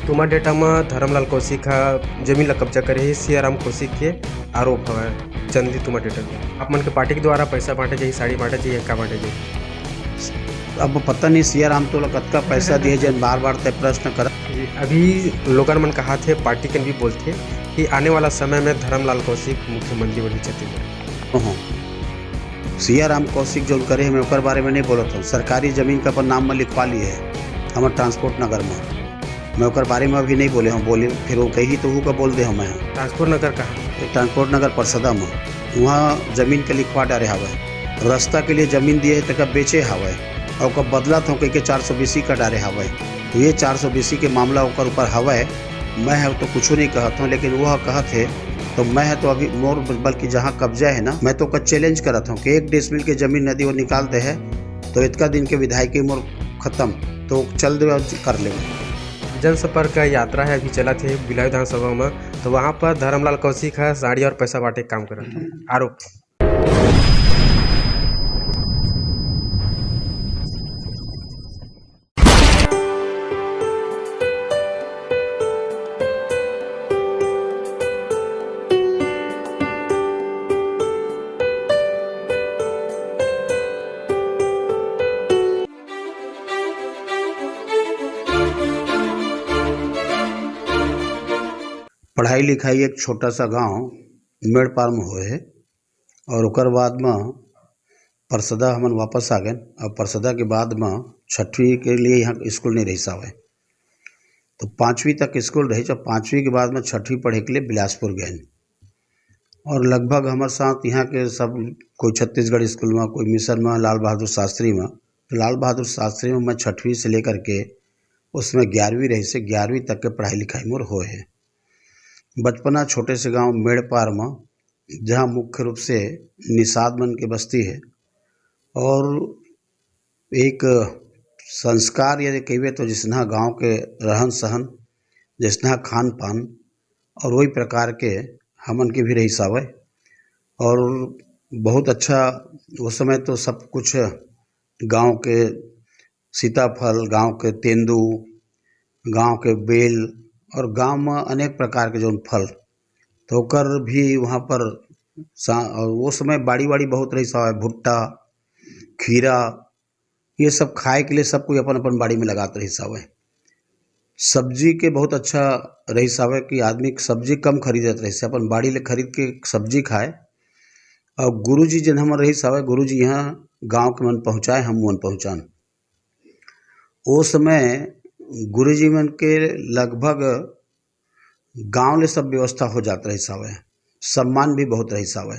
तुमा डेटा में धर्मलाल कौशिक जमीन ला कब्जा करे ही सियाराम कौशिक के आरोप है चंदी तुमा डेटा में आप मन के पार्टी के द्वारा पैसा बांटे चाहिए साड़ी बांटे चाहिए का बांटे चाहिए। अब पता नहीं सियाराम तो कतका पैसा दिए जन बार बार तय प्रश्न कर। अभी लोगन मन कहा थे पार्टी के भी बोलते कि आने वाला समय में धर्मलाल कौशिक मुख्यमंत्री बनी छत्तीसगढ़। सियाराम कौशिक जो करे मैं ओकर बारे में नहीं बोलत हूँ। सरकारी जमीन का अपन नाम में लिखवा लिए है हमारे ट्रांसपोर्ट नगर में। मैं ओकर बारे में अभी नहीं बोले हूँ, बोले फिर वो कही तो वो का बोल दे मैं। ट्रांसपोर्ट नगर कहाँ? ट्रांसपोर्ट नगर परसदा में वहाँ जमीन के लिखवा डारे हवा। रास्ता के लिए जमीन दिए है तक बेचे हवा और कब बदला तो कह के 420 का डारे हवा। तो ये 420 के मामला ओकर ऊपर हवा है। मैं है तो कुछ नहीं कहता हूँ, लेकिन वह कहत है तो मैं है तो अभी मोर बल्कि जहाँ कब्जा है ना मैं तो का चैलेंज करता हूँ कि 1 डेसिमल के जमीन नदी वो निकालते हैं तो इतना दिन के विधायक की मोर खत्म तो चल दे कर ले। जनसंपर्क का यात्रा है अभी चला थे बिलाय विधानसभा में, तो वहाँ पर धर्मलाल कौशिक है साड़ी और पैसा बांटे काम कर रहा था आरोप। पढ़ाई लिखाई एक छोटा सा गांव मेड़पार में हुए है और उकर बाद में परसदा हमन वापस आ गए। और परसदा के बाद में 6वीं के लिए यहाँ स्कूल नहीं रही सावे तो 5वीं तक स्कूल रही। जब 5वीं के बाद में 6वीं पढ़े के लिए बिलासपुर गए और लगभग हमारे साथ यहाँ के सब कोई छत्तीसगढ़ स्कूल में, कोई मिशन में, लाल बहादुर शास्त्री में। तो लाल बहादुर शास्त्री में मैं 6वीं से लेकर के उसमें 11वीं रही से 11वीं तक के पढ़ाई लिखाई मोर हुए है। बचपना छोटे से गांव मेड़पार में जहां मुख्य रूप से निषाद मन की बस्ती है और एक संस्कार यदि कहे तो जिसना गांव के रहन सहन, जिसना खान पान और वही प्रकार के हमन के भी रही सावे। और बहुत अच्छा उस समय तो सब कुछ गांव के सीताफल, गांव के तेंदू, गांव के बेल और गांव में अनेक प्रकार के जो फल तो कर भी वहाँ पर और वो समय बाड़ी बहुत रही सावे। भुट्टा, खीरा ये सब खाए के लिए सब कोई अपन अपन बाड़ी में लगाते रही सावे। सब्जी के बहुत अच्छा रही सावे कि आदमी सब्जी कम खरीदत रही से अपन बाड़ी ले खरीद के सब्जी खाए। और गुरुजी जिन हमर रही सावे, गुरुजी यहाँ गांव के मन पहुँचाए, हम मन पहुँचान। वो समय गुरुजी मन के लगभग गांव ले सब व्यवस्था हो जाता रही सावे, सम्मान भी बहुत रही सावे।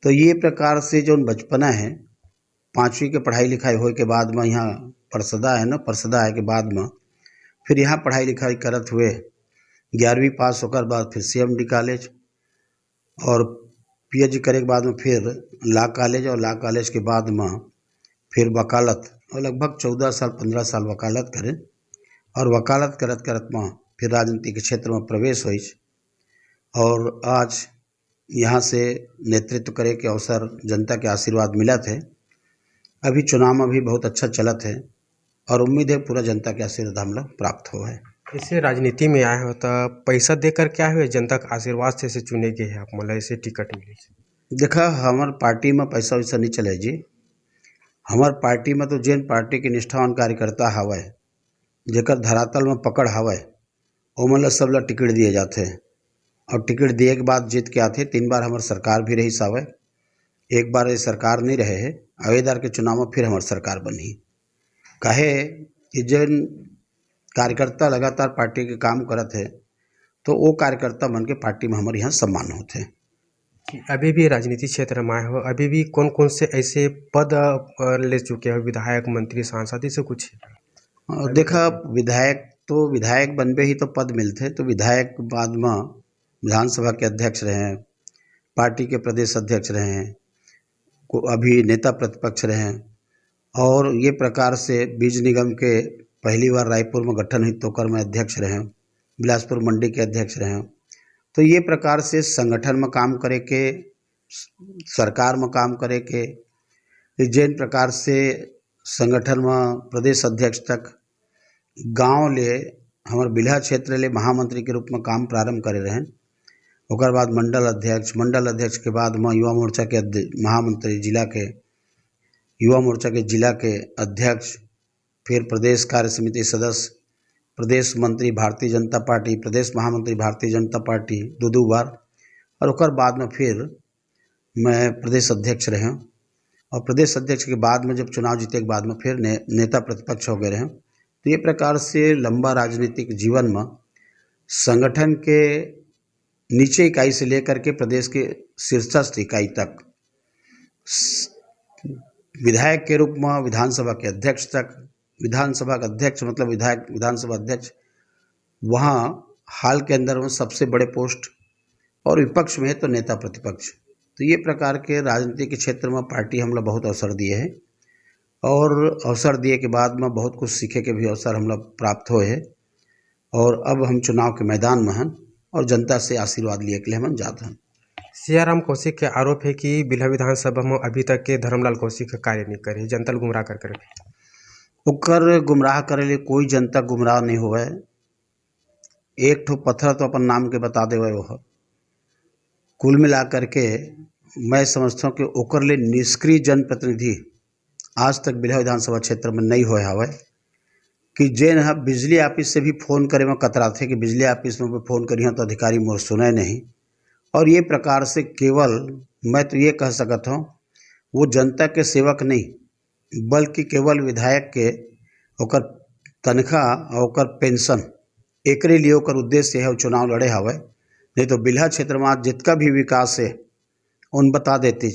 तो ये प्रकार से जो बचपना है 5वीं के पढ़ाई लिखाई होए के बाद में यहाँ परसदा है ना, परसदा आए के बाद में फिर यहाँ पढ़ाई लिखाई करत हुए 11वीं पास होकर बाद फिर CMD कॉलेज और PhD करे के बाद में फिर लॉ कॉलेज और लॉ कॉलेज के बाद में फिर वकालत और लगभग 14 साल 15 साल वकालत करें और वकालत करत करत में फिर राजनीति के क्षेत्र में प्रवेश हुई और आज यहाँ से नेतृत्व करे के अवसर जनता के आशीर्वाद मिला थे। अभी चुनाव में भी बहुत अच्छा चलत है और उम्मीद है पूरा जनता के आशीर्वाद हम लोग प्राप्त हो है। इसे राजनीति में आए हो तो पैसा देकर क्या हुए जनता का आशीर्वाद से चुने गए हैं आप, मतलब ऐसे टिकट मिले। देखा हमार पार्टी में पैसा वैसा नहीं चले जी। हमार पार्टी में तो जिन पार्टी के निष्ठावान कार्यकर्ता हवा जेकर धरातल में पकड़ हवा ओमन सब ला टिकट दिए जाते हैं और टिकट दिए के बाद जीत के आते। 3 बार हमार सरकार भी रही सावे, 1 बार ये सरकार नहीं रहे है। अवेदार के चुनाव में फिर हमार सरकार बनी कहे कि जिन कार्यकर्ता लगातार पार्टी के काम करते हैं तो वो कार्यकर्ता मन के पार्टी में हमारे यहाँ सम्मान होते हैं। अभी भी राजनीतिक क्षेत्र में आए हो, अभी भी कौन कौन से ऐसे पद ले चुके हो, विधायक, मंत्री, सांसद, से कुछ? देखा विधायक बनबे ही तो पद मिलते। तो विधायक बाद में विधानसभा के अध्यक्ष रहे हैं, पार्टी के प्रदेश अध्यक्ष रहे हैं, अभी नेता प्रतिपक्ष रहे हैं और ये प्रकार से बीज निगम के पहली बार रायपुर में गठन हुई तो कर में अध्यक्ष रहे हैं, बिलासपुर मंडी के अध्यक्ष रहे हैं। तो ये प्रकार से संगठन में काम करे के, सरकार में काम करे के, जिन प्रकार से संगठन में प्रदेश अध्यक्ष तक गांव ले हमारे बिल्हा क्षेत्र ले महामंत्री के रूप में काम प्रारंभ करे रहें। ओकर बाद मंडल अध्यक्ष के बाद में युवा मोर्चा के महामंत्री, युवा मोर्चा के जिला के अध्यक्ष, फिर प्रदेश कार्य समिति सदस्य, प्रदेश मंत्री भारतीय जनता पार्टी, प्रदेश महामंत्री भारतीय जनता पार्टी दो बार, और ओकर बाद में फिर मैं प्रदेश अध्यक्ष रहे। और प्रदेश अध्यक्ष के बाद में जब चुनाव जीते के बाद में फिर नेता प्रतिपक्ष हो गए रहे। तो ये प्रकार से लंबा राजनीतिक जीवन में संगठन के नीचे इकाई से लेकर के प्रदेश के शीर्षस्थ इकाई तक, विधायक के रूप में विधानसभा के अध्यक्ष तक, विधानसभा का अध्यक्ष मतलब विधायक विधानसभा अध्यक्ष, वहाँ हाल के अंदर में सबसे बड़े पोस्ट, और विपक्ष में है तो नेता प्रतिपक्ष। तो ये प्रकार के राजनीति के क्षेत्र में पार्टी हम लोग बहुत अवसर दिए हैं, और अवसर दिए के बाद में बहुत कुछ सीखे के भी अवसर हम लोग प्राप्त हुए हैं। और अब हम चुनाव के मैदान में हैं और जनता से आशीर्वाद लिए के लिए हम जाते हैं। सियाराम कौशिक के आरोप है कि बिल्हा विधानसभा में अभी तक के धर्मलाल कौशिक का कार्य नहीं करे, जनता को गुमराह कर ओकर गुमराह करे लिए कोई जनता गुमराह नहीं हुआ है। एक ठो पत्थर तो अपन नाम के बता दे वह। कुल मिला करके मैं समझता हूँ कि ओकर लिए निष्क्रिय जनप्रतिनिधि आज तक बिल्हा विधानसभा क्षेत्र में नहीं हुए हवे, कि जेन है बिजली ऑफिस से भी फ़ोन करे में कतराते कि बिजली ऑफिस में फ़ोन करी तो अधिकारी मोर सुने नहीं। और ये प्रकार से केवल मैं तो ये कह सकता हूँ वो जनता के सेवक नहीं, बल्कि केवल विधायक के ओकर तनख्वाह और ओकर पेंशन एकरे लिए ओकर उद्देश्य है चुनाव लड़े हवे। नहीं तो बिल्हा क्षेत्र में जितना भी विकास है उन बता देती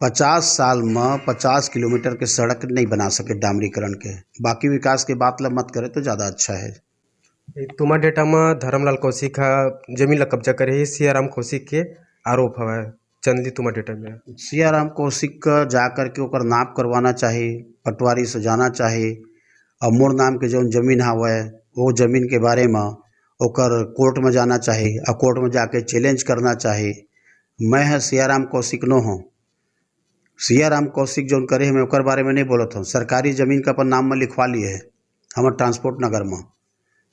50 साल में 50 किलोमीटर के सड़क नहीं बना सके डामरीकरण के, बाकी विकास के बात ला मत करे तो ज़्यादा अच्छा है। तुम्हारे डेटा में धर्मलाल कौशिक का जमीन ला कब्जा करे सियाराम कौशिक के आरोप हवा चंदली तुम्हारे डेटा में। सियाराम कौशिक का जा कर के ओकर नाप करवाना चाहिए, पटवारी से जाना चाहिए, और मोर नाम के जो जमीन हवे वो जमीन के बारे में ओकर कोर्ट में जाना चाहिए, और कोर्ट में जाके चैलेंज करना चाहिए। मैं है सियाराम कौशिक नो हूँ। सियाराम कौशिक जो करे मैं ओकर बारे में नहीं बोलत हूँ। सरकारी ज़मीन का अपन नाम में लिखवा लिए है हमारे ट्रांसपोर्ट नगर में,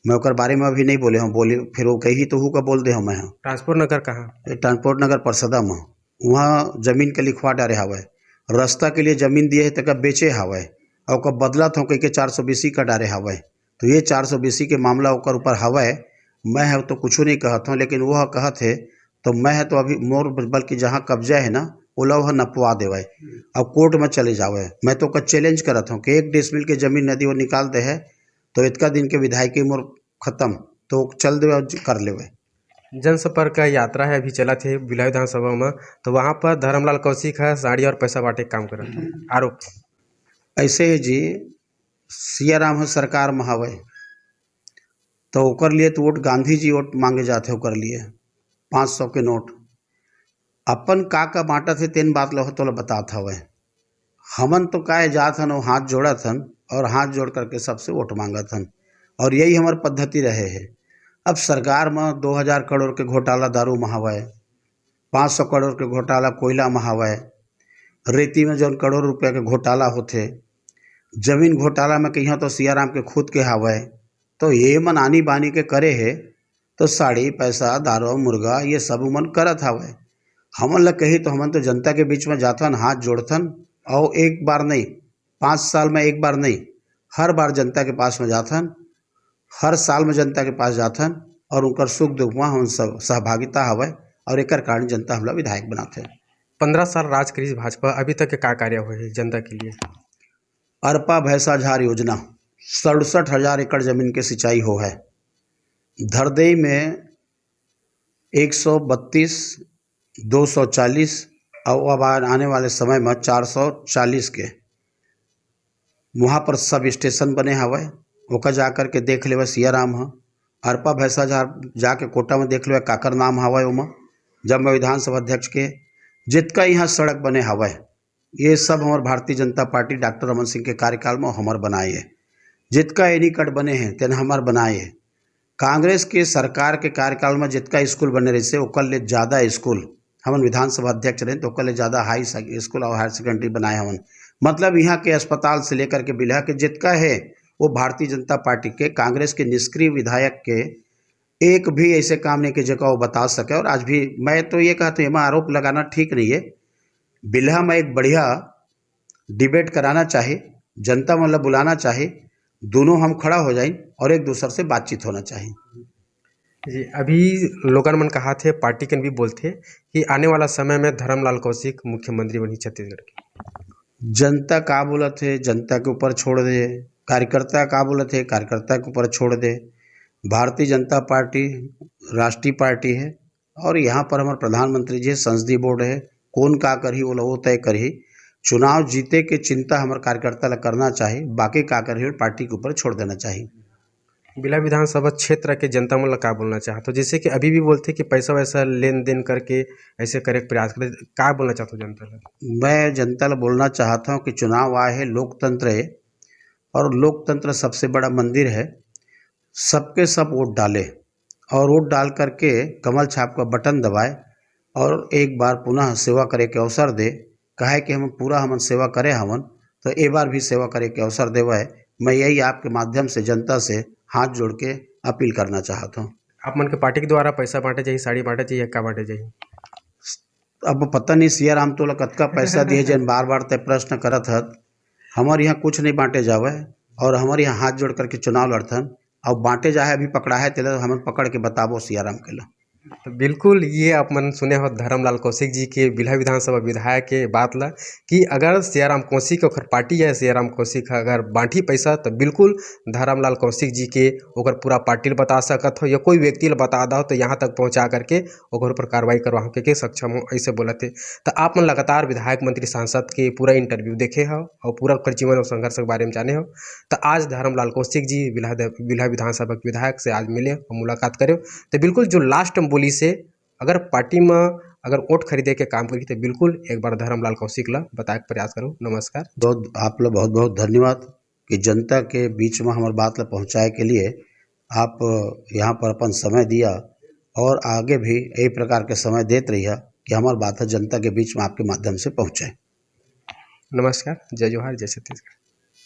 मैं ओकर बारे में अभी नहीं बोले हूँ। बोले फिर वो कही तो हूँ का बोल दे हूँ मैं। ट्रांसपोर्ट नगर कहाँ? ट्रांसपोर्ट नगर परसदा में, वहाँ ज़मीन के लिखवा डारे हवे। रास्ता के लिए ज़मीन दिए है तक बेचे हवे, और ओकर बदला तो कह के 420 का डारे हवे। तो ये 420 के मामला ओकर ऊपर हवे। मैं है तो कुछ नहीं कहता हूँ, लेकिन वह कहत है तो मैं है तो अभी मोर बल्कि जहाँ कब्जा है ना वो लव नपवा देवे और कोर्ट में चले जावे। मैं तो चैलेंज करत हूँ कि 1 डेसिमल के जमीन नदी वो निकाल दे है तो इतना दिन के विधायकी मोर खत्म, तो चल दे और कर लेवे। जनसंपर्क का यात्रा है अभी चला थे बिल्हा विधानसभा में, तो वहाँ पर धर्मलाल कौशिक है साड़ी और पैसा बांटे काम कर आरोप ऐसे है जी। सियाराम है सरकार में हवे तो ओकर लिए तो वोट गांधी जी वोट मांगे जाते ओकर लिए 500 के नोट। अपन का बांटा थे तेन बात लो तो बतात हवे। हमन तो काहे जात हन हाथ जोड़त हन और हाथ जोड़ करके सबसे वोट मांगत हन, और यही हमार पद्धति रहे है। अब सरकार में 2000 करोड़ के घोटाला दारू में हवे, 500 करोड़ के घोटाला कोयला में हवे, रेती में जौन करोड़ रुपया के घोटाला होते, जमीन घोटाला में कहीं तो सियाराम के खुद के हवे। तो ये मन आनी बानी के करे है तो साड़ी पैसा दारू मुर्गा ये सब मन करत हवे। हमन ल कही तो हमन तो जनता के बीच में जाथन, हाथ जोड़थन, और एक बार नहीं 5 साल में एक बार नहीं, हर बार जनता के पास में जाथन, हर साल में जनता के पास जाथन, और उनकर सुख दुख में हम सब सहभागिता हवे, और एक कारण जनता हमला विधायक बनाते हैं। 15 साल राज करी भाजपा, अभी तक के का कार्य हुए है जनता के लिए? अरपा भैंसा झार योजना 67,000 एकड़ जमीन के सिंचाई हो है। धरदई में 132, 240 और अब आने वाले समय में 440 के वहाँ पर सब स्टेशन बने हवे। ओका जा कर के देख लेवे सियाराम है। अरपा भैंसा जाके कोटा में देख लेवे काकर नाम हवे उमा। जब मैं विधानसभा अध्यक्ष के जितना यहाँ सड़क बने हवे ये सब हमारे भारतीय जनता पार्टी डॉक्टर रमन सिंह के कार्यकाल में हमार बनाए है। जितना एनीकट बने हैं तेन हमार बनाए है। कांग्रेस के सरकार के कार्यकाल में जितना स्कूल बने रहे से ओकर ले ज़्यादा स्कूल हमन विधानसभा अध्यक्ष रहे तो ओकर ले ज़्यादा हाई स्कूल और हायर सेकेंडरी बनाए हमन। मतलब यहाँ के अस्पताल से लेकर के बिल्हा के जितना है वो भारतीय जनता पार्टी के कांग्रेस के निष्क्रिय विधायक के एक भी ऐसे काम नहीं कि जगह वो बता सके। और आज भी मैं तो ये कहता हूँ, आरोप लगाना ठीक नहीं है। बिल्हा में एक बढ़िया डिबेट कराना चाहिए, जनता मतलब बुलाना चाहिए, दोनों हम खड़ा हो जाए और एक दूसरे से बातचीत होना चाहिए। जी, अभी लोगन मन कहा थे, पार्टी के भी बोलते कि आने वाला समय में धर्मलाल कौशिक मुख्यमंत्री बनी छत्तीसगढ़ के। जनता का बोलत है, जनता के ऊपर छोड़ दे। कार्यकर्ता का बोलत है, कार्यकर्ता के ऊपर छोड़ दे। भारतीय जनता पार्टी राष्ट्रीय पार्टी है और यहाँ पर हमारे प्रधानमंत्री जी संसदीय बोर्ड है, कौन का करही वो लोग तय करही। चुनाव जीते के चिंता हमारे कार्यकर्ता ला करना चाहिए, बाकी का करही पार्टी के ऊपर छोड़ देना चाहिए। बिल्हा विधानसभा क्षेत्र के जनता मन ला का बोलना चाहते हो? जैसे कि अभी भी बोलते कि पैसा वैसा लेन देन करके ऐसे करे के प्रयास करे, का बोलना चाहते हो जनता ला? मैं जनता ला बोलना चाहता हूँ कि चुनाव आए है, लोकतंत्र है और लोकतंत्र सबसे बड़ा मंदिर है। सबके सब वोट डाले और वोट डाल करके कमल छाप का बटन दबाए और एक बार पुनः सेवा करे के अवसर दे। कहे कि हम पूरा हमन सेवा करे हमन, तो एक बार भी सेवा करे के अवसर देवे। मैं यही आपके माध्यम से जनता से हाथ जोड़ के अपील करना चाहता हूँ। आप मन के पार्टी के द्वारा पैसा बांटे चाहिए, साड़ी बांटे चाहिए, का बांटे चाहिए? अब पता नहीं सिया राम तो कतका पैसा दिए जन बार बार तय प्रश्न करत हत। हमारे यहाँ कुछ नहीं बांटे जावे और हमारे यहाँ हाथ जोड़ करके चुनाव लड़थन और बांटे जाए अभी पकड़ा है तेल हम पकड़ के बताबो सिया राम के ला। तो बिल्कुल ये आप मन सुने हो धर्मलाल कौशिक जी के बिल्हा विधानसभा विधायक के बात ला कि अगर सियाराम कौशिक ओकर पार्टी है, सियाराम कौशिक अगर बांटी पैसा तो बिल्कुल धर्मलाल कौशिक जी के ओकर पूरा पार्टी ला बता सकत हो या कोई व्यक्ति ला बता दो तो यहाँ तक पहुँचा करके ओकर ऊपर कार्रवाई करवा के सक्षम हो, ऐसे बोलते। तो आप मन लगातार विधायक मंत्री सांसद के पूरा इंटरव्यू देखे हो और पूरा ओकर जीवन और संघर्ष के बारे में जाने हो। तो आज धर्मलाल कौशिक जी बिल्हा विधानसभा के विधायक से आज मिले और मुलाकात करे। तो बिल्कुल जो लास्ट में बोली से अगर पार्टी में अगर वोट खरीदे के काम करी तो बिल्कुल एक बार धर्मलाल कौशिक ला बताए के प्रयास करो। नमस्कार। बहुत आप लोग बहुत बहुत धन्यवाद कि जनता के बीच में हमारी बात ला पहुँचाए के लिए आप यहाँ पर अपन समय दिया और आगे भी यही प्रकार के समय देते रहिए कि हमारी बात जनता के बीच में आपके माध्यम से पहुँचे। नमस्कार। जय जोहार, जय छत्तीसगढ़।